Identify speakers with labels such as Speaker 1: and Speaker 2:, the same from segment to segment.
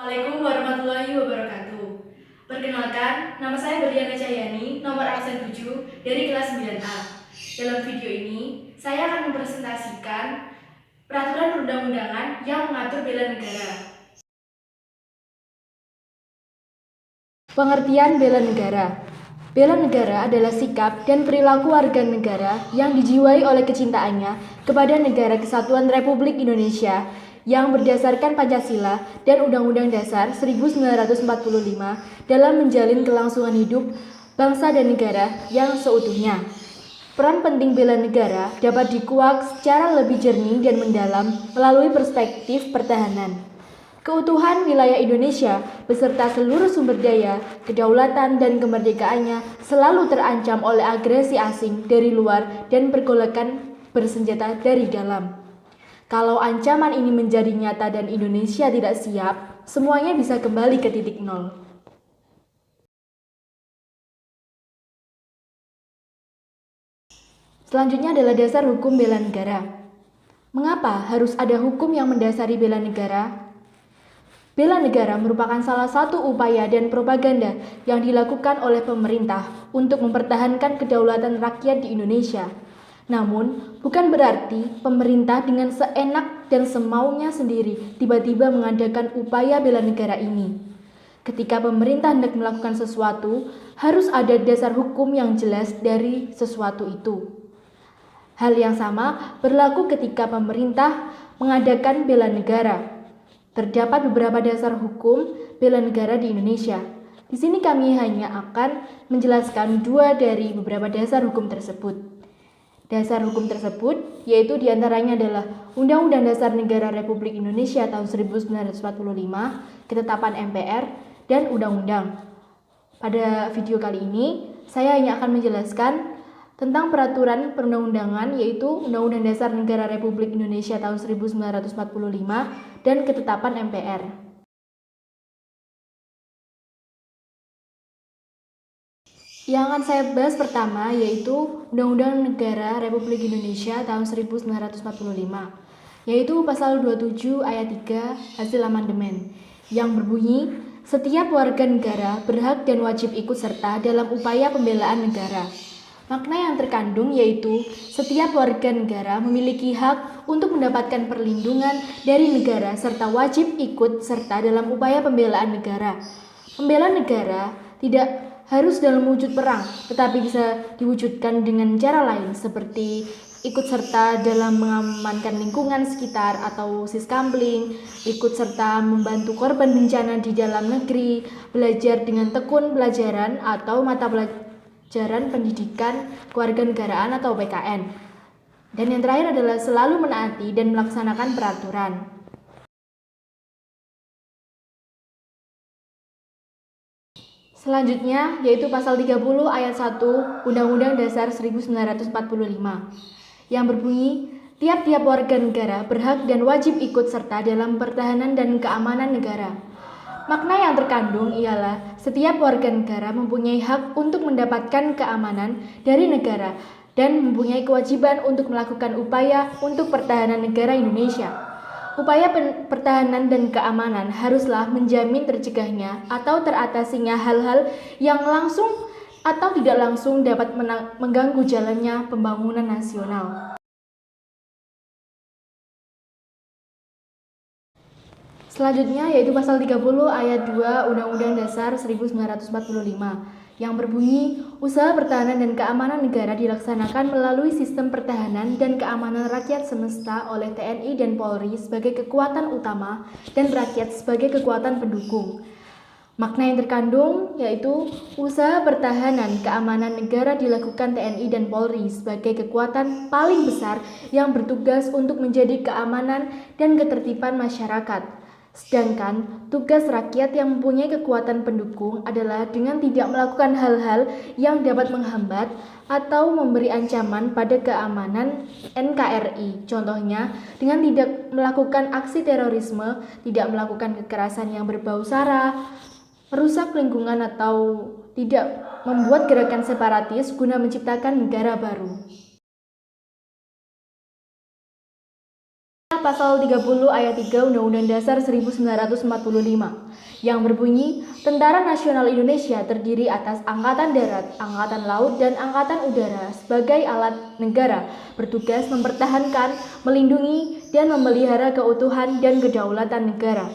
Speaker 1: Assalamualaikum warahmatullahi wabarakatuh. Perkenalkan, nama saya Berliana Cahyani, nomor absen 7 dari kelas 9A. Dalam video ini, saya akan mempresentasikan peraturan perundang-undangan yang mengatur bela negara. Pengertian bela negara. Bela negara adalah sikap dan perilaku warga negara yang dijiwai oleh kecintaannya kepada Negara Kesatuan Republik Indonesia yang berdasarkan Pancasila dan Undang-Undang Dasar 1945 dalam menjalin kelangsungan hidup bangsa dan negara yang seutuhnya. Peran penting bela negara dapat dikuak secara lebih jernih dan mendalam melalui perspektif pertahanan. Keutuhan wilayah Indonesia beserta seluruh sumber daya, kedaulatan dan kemerdekaannya selalu terancam oleh agresi asing dari luar dan pergolakan bersenjata dari dalam. Kalau ancaman ini menjadi nyata dan Indonesia tidak siap, semuanya bisa kembali ke titik nol. Selanjutnya adalah dasar hukum bela negara. Mengapa harus ada hukum yang mendasari bela negara? Bela negara merupakan salah satu upaya dan propaganda yang dilakukan oleh pemerintah untuk mempertahankan kedaulatan rakyat di Indonesia. Namun, bukan berarti pemerintah dengan seenak dan semaunya sendiri tiba-tiba mengadakan upaya bela negara ini. Ketika pemerintah hendak melakukan sesuatu, harus ada dasar hukum yang jelas dari sesuatu itu. Hal yang sama berlaku ketika pemerintah mengadakan bela negara. Terdapat beberapa dasar hukum bela negara di Indonesia. Di sini kami hanya akan menjelaskan dua dari beberapa dasar hukum tersebut. Dasar hukum tersebut yaitu diantaranya adalah Undang-Undang Dasar Negara Republik Indonesia tahun 1945, Ketetapan MPR, dan Undang-Undang. Pada video kali ini, saya hanya akan menjelaskan tentang peraturan perundang-undangan yaitu Undang-Undang Dasar Negara Republik Indonesia tahun 1945 dan Ketetapan MPR. Yang akan saya bahas pertama yaitu Undang-Undang Negara Republik Indonesia tahun 1945, yaitu pasal 27 ayat 3 hasil amandemen yang berbunyi, setiap warga negara berhak dan wajib ikut serta dalam upaya pembelaan negara. Makna yang terkandung yaitu setiap warga negara memiliki hak untuk mendapatkan perlindungan dari negara serta wajib ikut serta dalam upaya pembelaan negara. Pembelaan negara tidak harus dalam wujud perang, tetapi bisa diwujudkan dengan cara lain seperti ikut serta dalam mengamankan lingkungan sekitar atau siskambling, ikut serta membantu korban bencana di dalam negeri, belajar dengan tekun pelajaran atau mata pelajaran pendidikan kewarganegaraan atau PKN. Dan yang terakhir adalah selalu menaati dan melaksanakan peraturan. Selanjutnya yaitu pasal 30 ayat 1 Undang-Undang Dasar 1945 yang berbunyi, tiap-tiap warga negara berhak dan wajib ikut serta dalam pertahanan dan keamanan negara. Makna yang terkandung ialah setiap warga negara mempunyai hak untuk mendapatkan keamanan dari negara dan mempunyai kewajiban untuk melakukan upaya untuk pertahanan negara Indonesia. Upaya pertahanan dan keamanan haruslah menjamin tercegahnya atau teratasinya hal-hal yang langsung atau tidak langsung dapat mengganggu jalannya pembangunan nasional. Selanjutnya yaitu pasal 30 ayat 2 Undang-Undang Dasar 1945 yang berbunyi, usaha pertahanan dan keamanan negara dilaksanakan melalui sistem pertahanan dan keamanan rakyat semesta oleh TNI dan Polri sebagai kekuatan utama dan rakyat sebagai kekuatan pendukung. Makna yang terkandung yaitu usaha pertahanan keamanan negara dilakukan TNI dan Polri sebagai kekuatan paling besar yang bertugas untuk menjadi keamanan dan ketertiban masyarakat. Sedangkan tugas rakyat yang mempunyai kekuatan pendukung adalah dengan tidak melakukan hal-hal yang dapat menghambat atau memberi ancaman pada keamanan NKRI. Contohnya, dengan tidak melakukan aksi terorisme, tidak melakukan kekerasan yang berbau sara, merusak lingkungan atau tidak membuat gerakan separatis guna menciptakan negara baru. Selanjutnya pasal 30 ayat 3 Undang-Undang Dasar 1945 yang berbunyi, Tentara Nasional Indonesia terdiri atas Angkatan Darat, Angkatan Laut, dan Angkatan Udara sebagai alat negara bertugas mempertahankan, melindungi, dan memelihara keutuhan dan kedaulatan negara.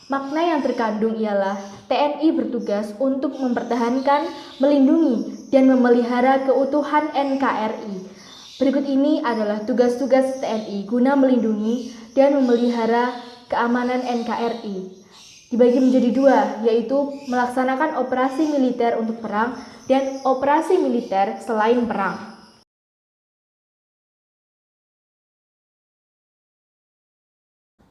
Speaker 1: Makna yang terkandung ialah TNI bertugas untuk mempertahankan, melindungi, dan memelihara keutuhan NKRI. Berikut ini adalah tugas-tugas TNI guna melindungi dan memelihara keamanan NKRI. Dibagi menjadi dua, yaitu melaksanakan operasi militer untuk perang dan operasi militer selain perang.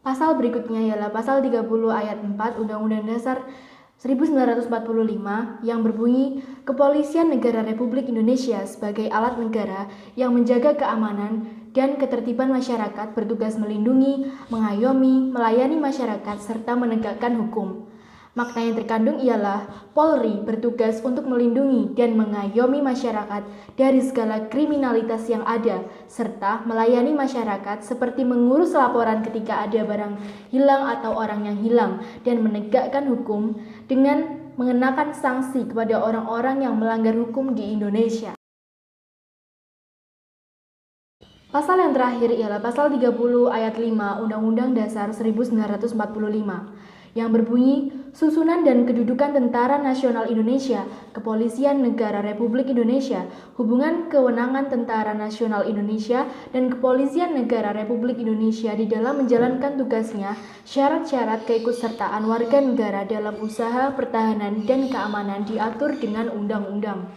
Speaker 1: Pasal berikutnya ialah pasal 30 ayat 4 Undang-Undang Dasar 1945 yang berbunyi, Kepolisian Negara Republik Indonesia sebagai alat negara yang menjaga keamanan dan ketertiban masyarakat bertugas melindungi, mengayomi, melayani masyarakat, serta menegakkan hukum. Makna yang terkandung ialah Polri bertugas untuk melindungi dan mengayomi masyarakat dari segala kriminalitas yang ada, serta melayani masyarakat seperti mengurus laporan ketika ada barang hilang atau orang yang hilang, dan menegakkan hukum dengan mengenakan sanksi kepada orang-orang yang melanggar hukum di Indonesia. Pasal yang terakhir ialah pasal 30 ayat 5 Undang-Undang Dasar 1945 yang berbunyi, Susunan dan Kedudukan Tentara Nasional Indonesia, Kepolisian Negara Republik Indonesia, hubungan kewenangan Tentara Nasional Indonesia dan Kepolisian Negara Republik Indonesia di dalam menjalankan tugasnya, syarat-syarat keikutsertaan warga negara dalam usaha pertahanan dan keamanan diatur dengan undang-undang.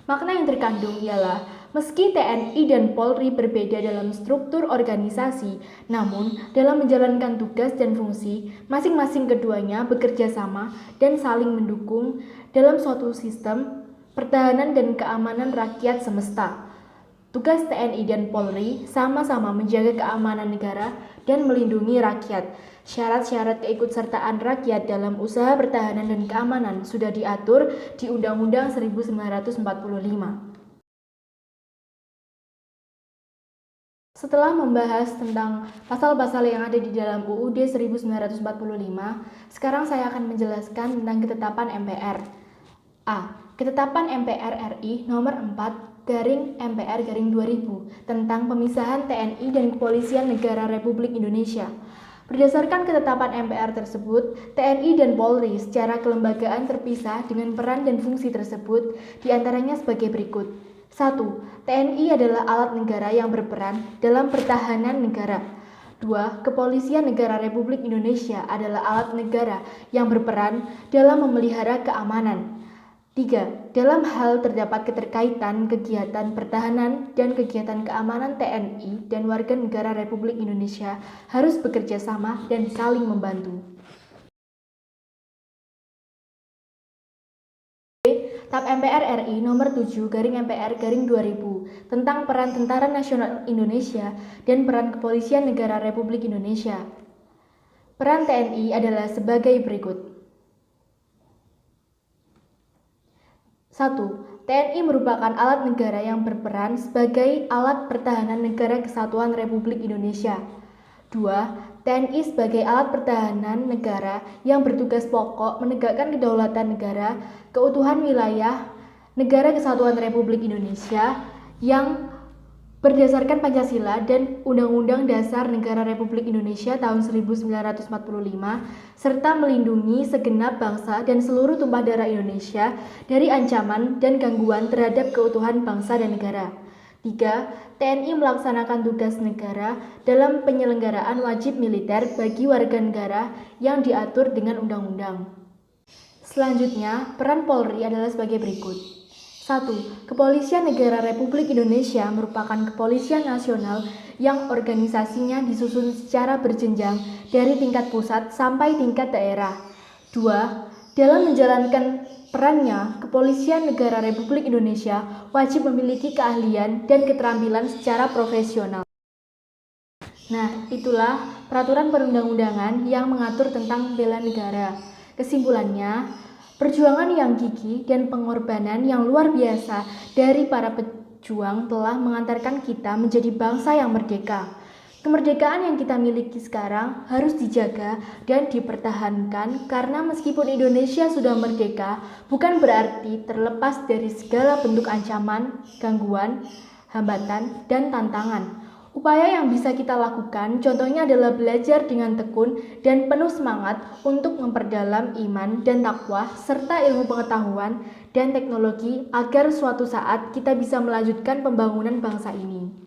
Speaker 1: Makna yang terkandung ialah, meski TNI dan Polri berbeda dalam struktur organisasi, namun dalam menjalankan tugas dan fungsi, masing-masing keduanya bekerja sama dan saling mendukung dalam suatu sistem pertahanan dan keamanan rakyat semesta. Tugas TNI dan Polri sama-sama menjaga keamanan negara dan melindungi rakyat. Syarat-syarat keikutsertaan rakyat dalam usaha pertahanan dan keamanan sudah diatur di Undang-Undang 1945. Setelah membahas tentang pasal-pasal yang ada di dalam UUD 1945, sekarang saya akan menjelaskan tentang ketetapan MPR. A. Ketetapan MPR RI nomor 4/MPR/2000 tentang pemisahan TNI dan Kepolisian Negara Republik Indonesia. Berdasarkan ketetapan MPR tersebut, TNI dan Polri secara kelembagaan terpisah dengan peran dan fungsi tersebut, diantaranya sebagai berikut. 1. TNI adalah alat negara yang berperan dalam pertahanan negara. 2. Kepolisian Negara Republik Indonesia adalah alat negara yang berperan dalam memelihara keamanan. 3. Dalam hal terdapat keterkaitan kegiatan pertahanan dan kegiatan keamanan TNI dan warga negara Republik Indonesia harus bekerja sama dan saling membantu. TAP MPR RI nomor 7/MPR/2000 tentang peran Tentara Nasional Indonesia dan peran Kepolisian Negara Republik Indonesia. Peran TNI adalah sebagai berikut. 1. TNI merupakan alat negara yang berperan sebagai alat pertahanan negara kesatuan Republik Indonesia. 2. TNI sebagai alat pertahanan negara yang bertugas pokok menegakkan kedaulatan negara, keutuhan wilayah negara kesatuan Republik Indonesia yang berdasarkan Pancasila dan Undang-Undang Dasar Negara Republik Indonesia tahun 1945, serta melindungi segenap bangsa dan seluruh tumpah darah Indonesia dari ancaman dan gangguan terhadap keutuhan bangsa dan negara. 3. TNI melaksanakan tugas negara dalam penyelenggaraan wajib militer bagi warga negara yang diatur dengan undang-undang. Selanjutnya, peran Polri adalah sebagai berikut. 1. Kepolisian Negara Republik Indonesia merupakan kepolisian nasional yang organisasinya disusun secara berjenjang dari tingkat pusat sampai tingkat daerah. 2. Dalam menjalankan perannya, Kepolisian Negara Republik Indonesia wajib memiliki keahlian dan keterampilan secara profesional. Nah, itulah peraturan perundang-undangan yang mengatur tentang bela negara. Kesimpulannya, perjuangan yang gigih dan pengorbanan yang luar biasa dari para pejuang telah mengantarkan kita menjadi bangsa yang merdeka. Kemerdekaan yang kita miliki sekarang harus dijaga dan dipertahankan karena meskipun Indonesia sudah merdeka, bukan berarti terlepas dari segala bentuk ancaman, gangguan, hambatan, dan tantangan. Upaya yang bisa kita lakukan contohnya adalah belajar dengan tekun dan penuh semangat untuk memperdalam iman dan takwa serta ilmu pengetahuan dan teknologi agar suatu saat kita bisa melanjutkan pembangunan bangsa ini.